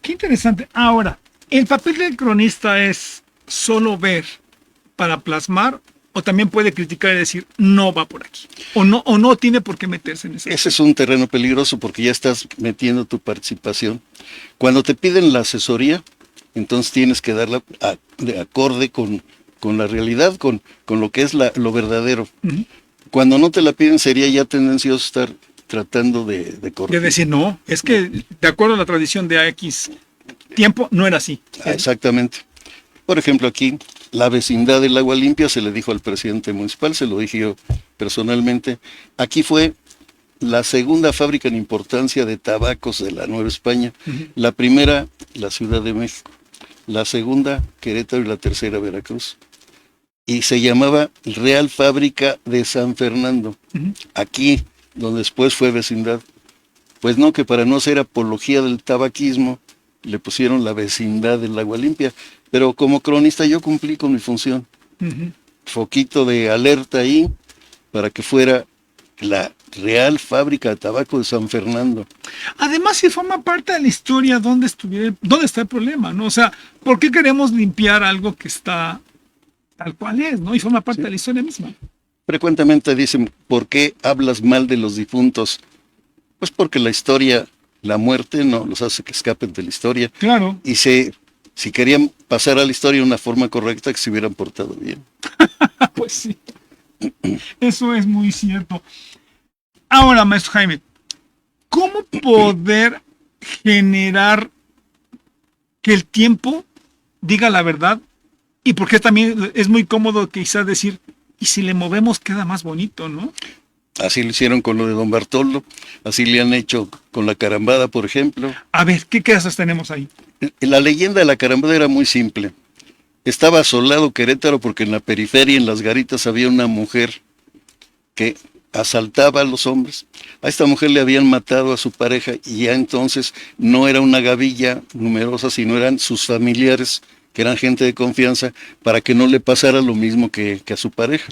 Qué interesante. Ahora, ¿el papel del cronista es solo ver para plasmar o también puede criticar y decir no va por aquí o no tiene por qué meterse en ese? Ese es un terreno peligroso porque ya estás metiendo tu participación. Cuando te piden la asesoría, entonces tienes que darla de acorde con la realidad, con lo que es lo verdadero. Cuando no te la piden sería ya tendencioso estar tratando de corregir. De decir, no, es que de acuerdo a la tradición de X tiempo, no era así. Exactamente. Por ejemplo, aquí, la vecindad del Agua Limpia se le dijo al presidente municipal, se lo dije yo personalmente. Aquí fue la segunda fábrica en importancia de tabacos de la Nueva España. La primera, la Ciudad de México. La segunda, Querétaro, y la tercera, Veracruz. Y se llamaba Real Fábrica de San Fernando. Aquí, donde después fue vecindad. Pues no, que para no hacer apología del tabaquismo, le pusieron la vecindad del Agua Limpia. Pero como cronista yo cumplí con mi función. Foquito de alerta ahí para que fuera la Real Fábrica de Tabaco de San Fernando. Además, si forma parte de la historia, ¿dónde está el problema? ¿No? O sea, ¿por qué queremos limpiar algo que está tal cual es, ¿no? Y forma parte de la historia misma. Frecuentemente dicen, ¿por qué hablas mal de los difuntos? Pues porque la historia, la muerte, no los hace que escapen de la historia. Claro. Y si querían pasar a la historia de una forma correcta, que se hubieran portado bien. Pues sí. Eso es muy cierto. Ahora, maestro Jaime, ¿cómo poder generar que el tiempo diga la verdad? Y porque también es muy cómodo quizás decir, y si le movemos queda más bonito, ¿no? Así lo hicieron con lo de Don Bartolo, así le han hecho con la carambada, por ejemplo. A ver, ¿qué casos tenemos ahí? La leyenda de la carambada era muy simple. Estaba asolado Querétaro porque en la periferia, en las garitas, había una mujer que asaltaba a los hombres. A esta mujer le habían matado a su pareja y ya entonces no era una gavilla numerosa, sino eran sus familiares, que eran gente de confianza, para que no le pasara lo mismo que a su pareja.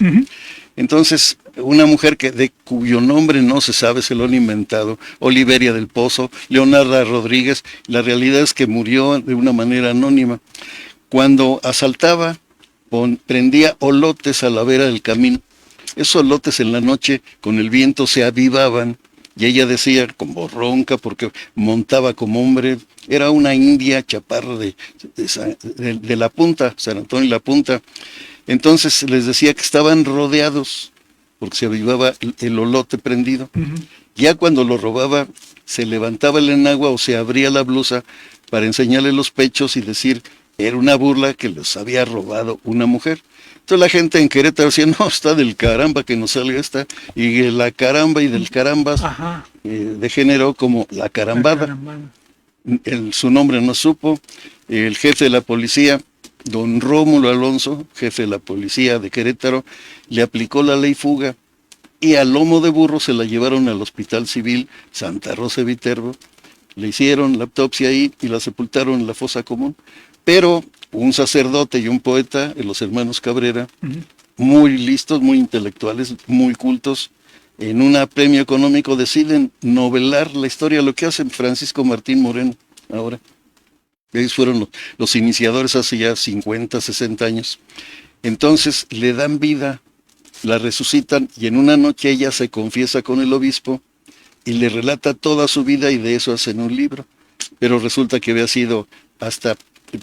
Entonces, una mujer de cuyo nombre no se sabe, se lo han inventado, Oliveria del Pozo, Leonarda Rodríguez, la realidad es que murió de una manera anónima. Cuando asaltaba, prendía olotes a la vera del camino. Esos olotes en la noche, con el viento, se avivaban, y ella decía, como ronca, porque montaba como hombre, era una india chaparra de la punta, San Antonio y la punta. Entonces les decía que estaban rodeados, porque se avivaba el olote prendido. Ya cuando lo robaba, se levantaba el enagua o se abría la blusa para enseñarle los pechos y decir, era una burla que les había robado una mujer. Entonces la gente en Querétaro decía, no, está del caramba que nos salga esta, y la caramba y del carambas degeneró como la carambada. Su nombre no supo. El jefe de la policía, don Rómulo Alonso, jefe de la policía de Querétaro, le aplicó la ley fuga y a lomo de burro se la llevaron al Hospital Civil Santa Rosa de Viterbo. Le hicieron la autopsia ahí y la sepultaron en la fosa común. Pero un sacerdote y un poeta, los hermanos Cabrera, Ujú. muy listos, muy intelectuales, muy cultos, en un premio económico deciden novelar la historia, lo que hace Francisco Martín Moreno ahora. Ellos fueron los iniciadores hace ya 50, 60 años. Entonces le dan vida, la resucitan y en una noche ella se confiesa con el obispo y le relata toda su vida y de eso hacen un libro. Pero resulta que había sido hasta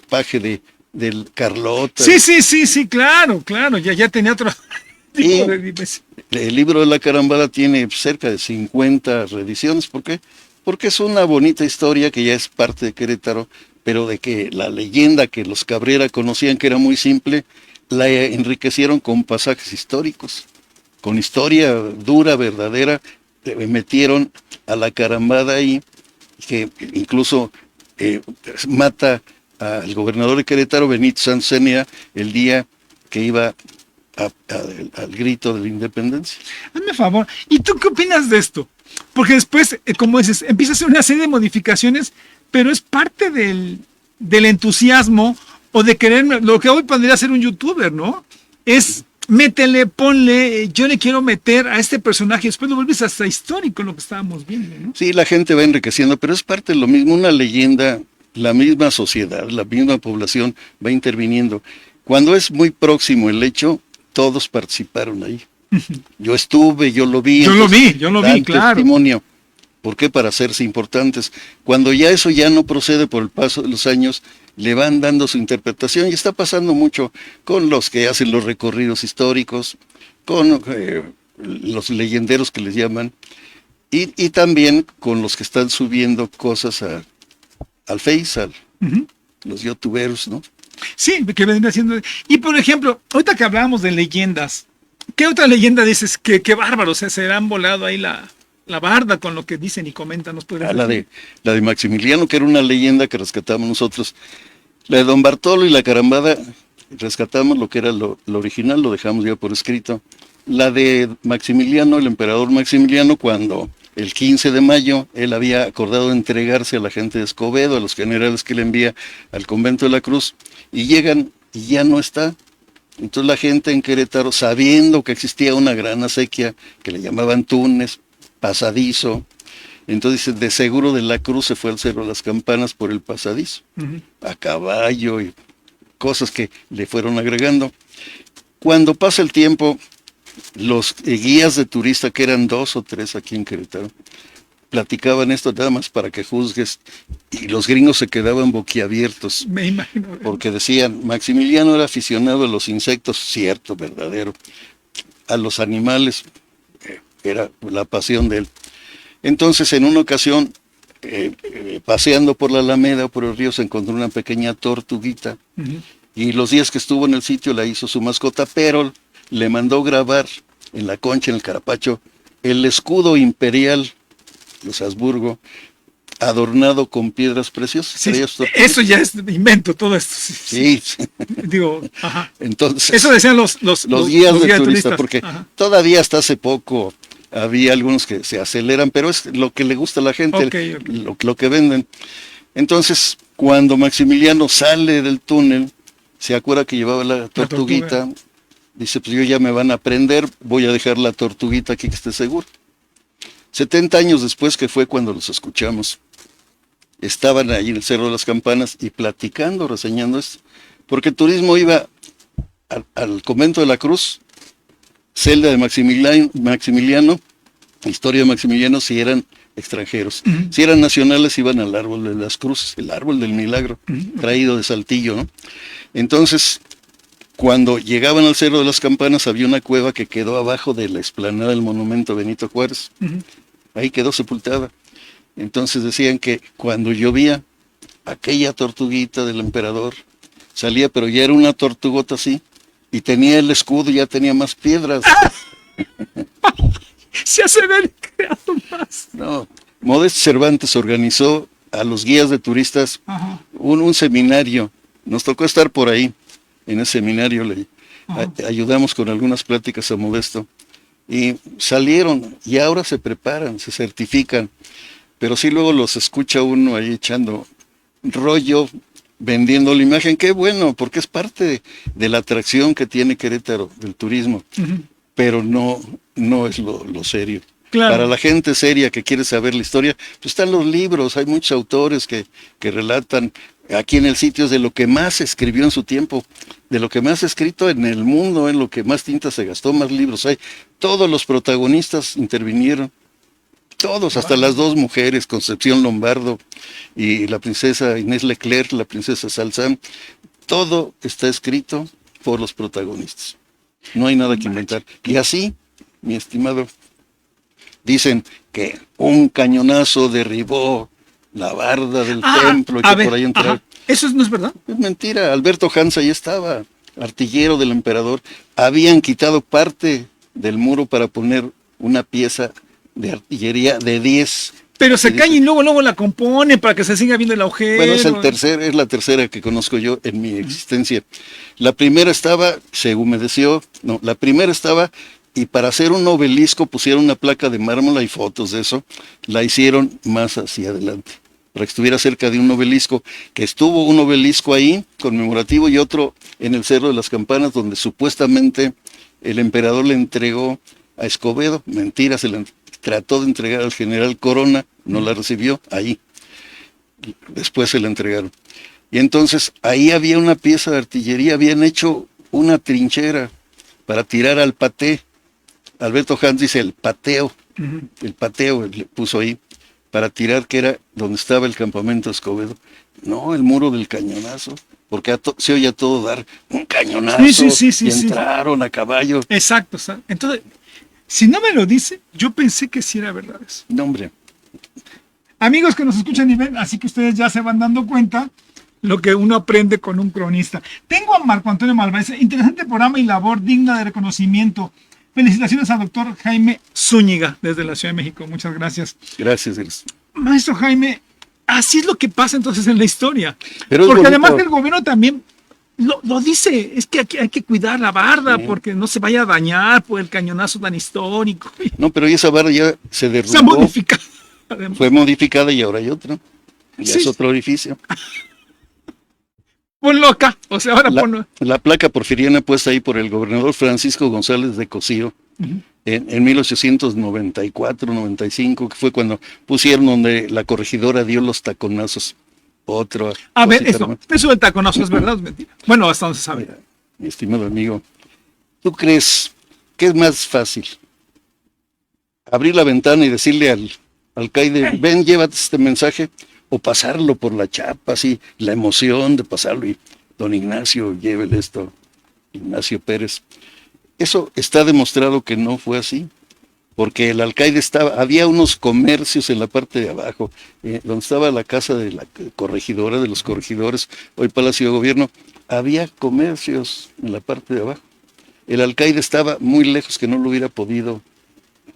paje del Carlota. Sí, claro, ya tenía otro tipo de dimensión. El libro de la Carambada tiene cerca de 50 reediciones. ¿Por qué? Porque es una bonita historia que ya es parte de Querétaro, pero de que la leyenda que los Cabrera conocían, que era muy simple, la enriquecieron con pasajes históricos, con historia dura, verdadera, metieron a la Carambada ahí, que incluso mata al gobernador de Querétaro, Benito Sancenea, el día que iba al grito de la independencia. Hazme favor, ¿y tú qué opinas de esto? Porque después, como dices, empieza a hacer una serie de modificaciones, pero es parte del entusiasmo o de querer, lo que hoy podría ser un youtuber, ¿no? Es métele, ponle, yo le quiero meter a este personaje, después lo vuelves hasta histórico lo que estábamos viendo, ¿no? Sí, la gente va enriqueciendo, pero es parte de lo mismo, una leyenda, la misma sociedad, la misma población va interviniendo. Cuando es muy próximo el hecho, todos participaron ahí. Yo estuve, yo lo vi. Yo lo vi, claro. Testimonio. ¿Por qué? Para hacerse importantes. Cuando ya eso ya no procede por el paso de los años, le van dando su interpretación y está pasando mucho con los que hacen los recorridos históricos, con los leyenderos que les llaman, y también con los que están subiendo cosas al Face, Ujú. los youtuberos, ¿no? Sí, que vendría haciendo. Y por ejemplo, ahorita que hablábamos de leyendas, ¿qué otra leyenda dices? Qué bárbaro, o sea, se han volado ahí la barda con lo que dicen y comentan. ¿Nos podrías decir? La de Maximiliano, que era una leyenda que rescatamos nosotros. La de Don Bartolo y la Carambada, rescatamos lo que era lo original, lo dejamos ya por escrito. La de Maximiliano, el emperador Maximiliano, cuando el 15 de mayo él había acordado entregarse a la gente de Escobedo, a los generales que le envía al convento de la Cruz, y llegan y ya no está. Entonces la gente en Querétaro, sabiendo que existía una gran acequia que le llamaban túnez, pasadizo, entonces de seguro de la Cruz se fue al Cerro de las Campanas por el pasadizo, Ujú. a caballo y cosas que le fueron agregando. Cuando pasa el tiempo, los guías de turista, que eran 2 o 3 aquí en Querétaro, platicaban esto nada más para que juzgues, y los gringos se quedaban boquiabiertos, Me imagino. porque decían, Maximiliano era aficionado a los insectos, cierto, verdadero, a los animales, era la pasión de él. Entonces, en una ocasión, paseando por la Alameda o por el río, se encontró una pequeña tortuguita, Ujú. y los días que estuvo en el sitio la hizo su mascota, pero le mandó grabar en la concha, en el carapacho, el escudo imperial, los Habsburgo, adornado con piedras preciosas. Sí, Traía su- eso ya es invento, todo esto. Sí, sí. Digo, ajá. Entonces, Eso decían los guías de guías turista, turistas. porque Ajá. todavía hasta hace poco había algunos que se aceleran, pero es lo que le gusta a la gente, Ok. lo que venden. Entonces, cuando Maximiliano sale del túnel, se acuerda que llevaba la tortuguita, dice, pues yo ya me van a prender, voy a dejar la tortuguita aquí que esté seguro. 70 años después, que fue cuando los escuchamos, estaban ahí en el Cerro de las Campanas y platicando, reseñando esto, porque el turismo iba al convento de la Cruz, celda de Maximiliano, historia de Maximiliano, si eran extranjeros. Ujú. Si eran nacionales, iban al árbol de las cruces, el árbol del milagro, Ujú. traído de Saltillo, ¿no? Entonces, cuando llegaban al Cerro de las Campanas, había una cueva que quedó abajo de la explanada del monumento Benito Juárez. Ujú. Ahí quedó sepultada. Entonces decían que cuando llovía, aquella tortuguita del emperador salía, pero ya era una tortugota así, y tenía el escudo, ya tenía más piedras. Se hace ver creado más. No, Modesto Cervantes organizó a los guías de turistas Ajá. un seminario. Nos tocó estar por ahí, en ese seminario le Ajá. ayudamos con algunas pláticas a Modesto. Y salieron, y ahora se preparan, se certifican, pero sí luego los escucha uno ahí echando rollo vendiendo la imagen. Qué bueno, porque es parte de la atracción que tiene Querétaro, del turismo, pero no es lo serio. Claro. Para la gente seria que quiere saber la historia, pues están los libros, hay muchos autores que relatan. Aquí en el sitio es de lo que más se escribió en su tiempo, de lo que más se ha escrito en el mundo, en lo que más tinta se gastó, más libros hay. Todos los protagonistas intervinieron, todos, hasta las dos mujeres, Concepción Lombardo y la princesa Inés Leclerc, la princesa Salzán, todo está escrito por los protagonistas. No hay nada que inventar. Y así, mi estimado, dicen que un cañonazo derribó la barda del templo y que por ahí entraron. ¿Eso no es verdad? Es mentira, Alberto Hans ahí estaba, artillero del emperador. Habían quitado parte del muro para poner una pieza de artillería de 10. Pero se cae y luego la compone para que se siga viendo el agujero. Bueno, es la tercera que conozco yo en mi existencia. La primera estaba, se humedeció, no, la primera estaba, y para hacer un obelisco pusieron una placa de mármol, hay fotos de eso, la hicieron más hacia adelante, para que estuviera cerca de un obelisco, que estuvo un obelisco ahí, conmemorativo, y otro en el Cerro de las Campanas, donde supuestamente el emperador le entregó a Escobedo, mentira, trató de entregar al general Corona, no la recibió, ahí, después se la entregaron. Y entonces ahí había una pieza de artillería, habían hecho una trinchera para tirar al paté. Alberto Hans dice el pateo le puso ahí, para tirar, que era donde estaba el campamento Escobedo. No, el muro del cañonazo, porque se oye a todo dar un cañonazo, y entraron a caballo. Exacto. Entonces, si no me lo dice, yo pensé que sí era verdad eso. No, hombre. Amigos que nos escuchan y ven, así que ustedes ya se van dando cuenta lo que uno aprende con un cronista. Tengo a Marco Antonio Malváez, interesante programa y labor digna de reconocimiento. Felicitaciones al doctor Jaime Zúñiga desde la Ciudad de México. Muchas gracias. Gracias. Maestro Jaime, así es lo que pasa entonces en la historia. Pero porque además el gobierno también lo dice, es que hay que cuidar la barda porque no se vaya a dañar por el cañonazo tan histórico. No, pero esa barda ya se derrumbó. Se ha modificado. Además. Fue modificada y ahora hay otra. Ya es otro orificio. Ponlo acá, o sea, ahora ponlo. La placa porfiriana puesta ahí por el gobernador Francisco González de Cosío en 1894-95, que fue cuando pusieron donde la corregidora dio los taconazos. Otro. A ver, eso del taconazo es verdad o es mentira. Bueno, hasta donde se sabe. Mira, mi estimado amigo, ¿tú crees que es más fácil abrir la ventana y decirle al alcaide, ven, llévate este mensaje, o pasarlo por la chapa, así, la emoción de pasarlo, y don Ignacio, llévele esto, Ignacio Pérez? Eso está demostrado que no fue así, porque el alcaide había unos comercios en la parte de abajo, donde estaba la casa de la corregidora, de los corregidores, hoy Palacio de Gobierno, había comercios en la parte de abajo. El alcaide estaba muy lejos, que no lo hubiera podido,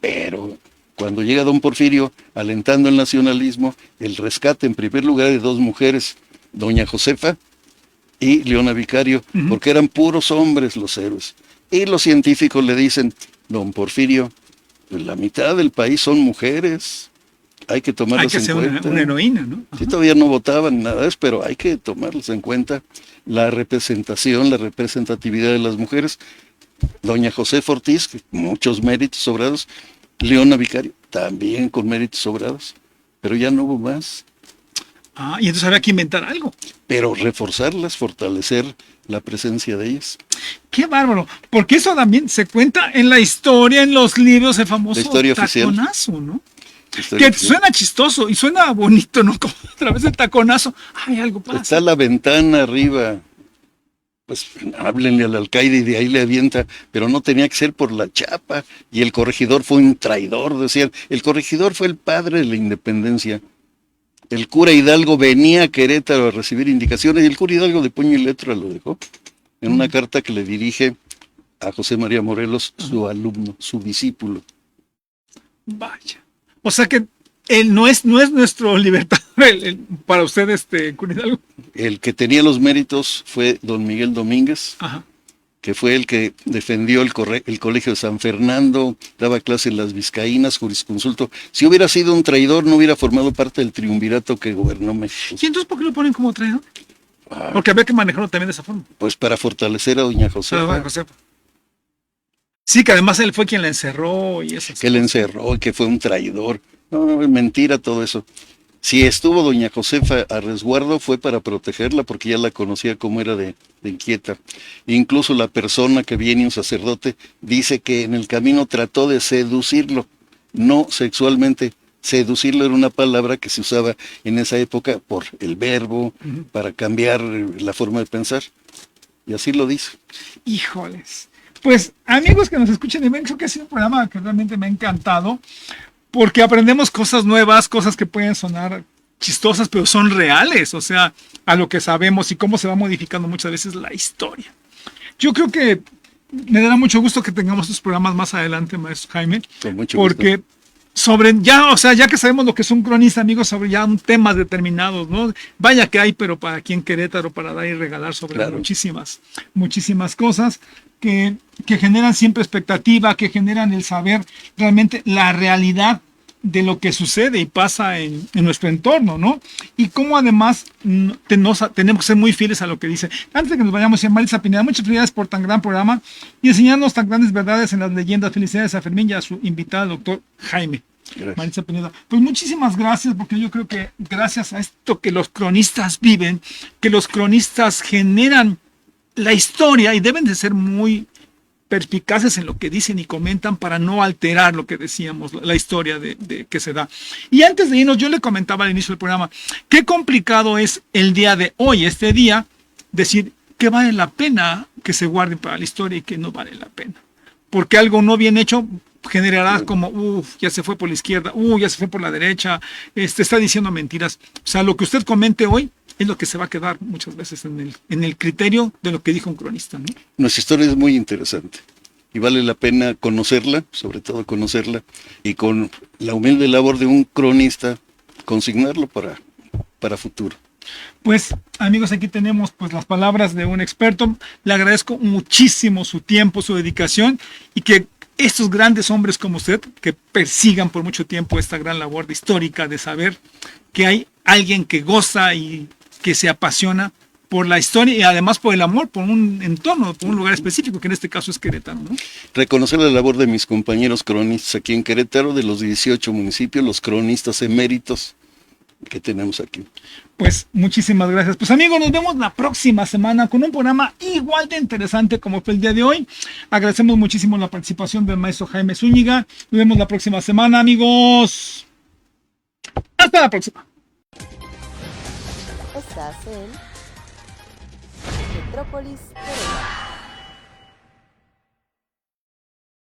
pero cuando llega don Porfirio, alentando el nacionalismo, el rescate en primer lugar de dos mujeres, doña Josefa y Leona Vicario, porque eran puros hombres los héroes. Y los científicos le dicen, don Porfirio, la mitad del país son mujeres, hay que tomarlas en cuenta. Hay que ser una heroína, ¿no? Sí, todavía no votaban nada, pero hay que tomarlas en cuenta, la representación, la representatividad de las mujeres. Doña Josefa Ortiz, muchos méritos sobrados, Leona Vicario, también con méritos sobrados, pero ya no hubo más. Y entonces había que inventar algo. Pero reforzarlas, fortalecer la presencia de ellas. ¡Qué bárbaro! Porque eso también se cuenta en la historia, en los libros, el famoso taconazo, ¿no? Que suena chistoso y suena bonito, ¿no? Como otra vez el taconazo. ¡Ay, algo pasa! Está la ventana arriba. Pues háblenle al alcaide y de ahí le avienta, pero no tenía que ser por la chapa, y el corregidor fue un traidor, decían. El corregidor fue el padre de la independencia. El cura Hidalgo venía a Querétaro a recibir indicaciones, y el cura Hidalgo de puño y letra lo dejó, en una carta que le dirige a José María Morelos, su alumno, su discípulo. Vaya. O sea que él no es nuestro libertador, para usted, cura Hidalgo. El que tenía los méritos fue don Miguel Domínguez, que fue el que defendió el colegio de San Fernando, daba clase en las Vizcaínas, jurisconsulto. Si hubiera sido un traidor, no hubiera formado parte del triunvirato que gobernó México. ¿Y entonces por qué lo ponen como traidor? Porque había que manejarlo también de esa forma. Pues para fortalecer a doña Josefa, Doña Josefa. Sí, que además él fue quien la encerró y eso. que le encerró, que fue un traidor. No, es mentira todo eso. Si estuvo doña Josefa a resguardo fue para protegerla porque ya la conocía como era de inquieta. Incluso la persona que viene, un sacerdote, dice que en el camino trató de seducirlo, no sexualmente. Seducirlo era una palabra que se usaba en esa época por el verbo, para cambiar la forma de pensar. Y así lo dice. Híjoles. Pues amigos que nos escuchen, creo que ha sido un programa que realmente me ha encantado, porque aprendemos cosas nuevas, cosas que pueden sonar chistosas, pero son reales, o sea, a lo que sabemos y cómo se va modificando muchas veces la historia. Yo creo que me dará mucho gusto que tengamos estos programas más adelante, maestro Jaime, Con mucho porque gusto. sobre ya, o sea, ya que sabemos lo que es un cronista, amigos, sobre ya un temas determinados, ¿no? Vaya que hay, pero para aquí en Querétaro, para dar y regalar sobre Claro. muchísimas cosas que generan siempre expectativa, que generan el saber realmente la realidad de lo que sucede y pasa en nuestro entorno, ¿no? Y cómo además tenemos que ser muy fieles a lo que dice. Antes de que nos vayamos, Maritza Pineda, muchas felicidades por tan gran programa y enseñarnos tan grandes verdades en las leyendas. Felicidades a Fermín y a su invitada, el doctor Jaime. Gracias. Maritza Pineda. Pues muchísimas gracias, porque yo creo que gracias a esto que los cronistas viven, que los cronistas generan la historia y deben de ser muy perspicaces en lo que dicen y comentan para no alterar lo que decíamos, la historia de que se da. Y antes de irnos, yo le comentaba al inicio del programa, qué complicado es el día de hoy, este día, decir que vale la pena que se guarden para la historia y que no vale la pena. Porque algo no bien hecho generará como, ya se fue por la izquierda, ya se fue por la derecha, está diciendo mentiras. O sea, lo que usted comente hoy es lo que se va a quedar muchas veces en el criterio de lo que dijo un cronista, ¿no? Nuestra historia es muy interesante y vale la pena conocerla, sobre todo conocerla, y con la humilde labor de un cronista, consignarlo para futuro. Pues amigos, aquí tenemos pues las palabras de un experto. Le agradezco muchísimo su tiempo, su dedicación y que estos grandes hombres como usted, que persigan por mucho tiempo esta gran labor histórica de saber que hay alguien que goza y que se apasiona por la historia y además por el amor, por un entorno, por un lugar específico, que en este caso es Querétaro, ¿no? Reconocer la labor de mis compañeros cronistas aquí en Querétaro, de los 18 municipios, los cronistas eméritos que tenemos aquí. Pues muchísimas gracias. Pues amigos, nos vemos la próxima semana con un programa igual de interesante como fue el día de hoy. Agradecemos muchísimo la participación del maestro Jaime Zúñiga. Nos vemos la próxima semana, amigos. Hasta la próxima. Estás en Metrópolis Querétaro.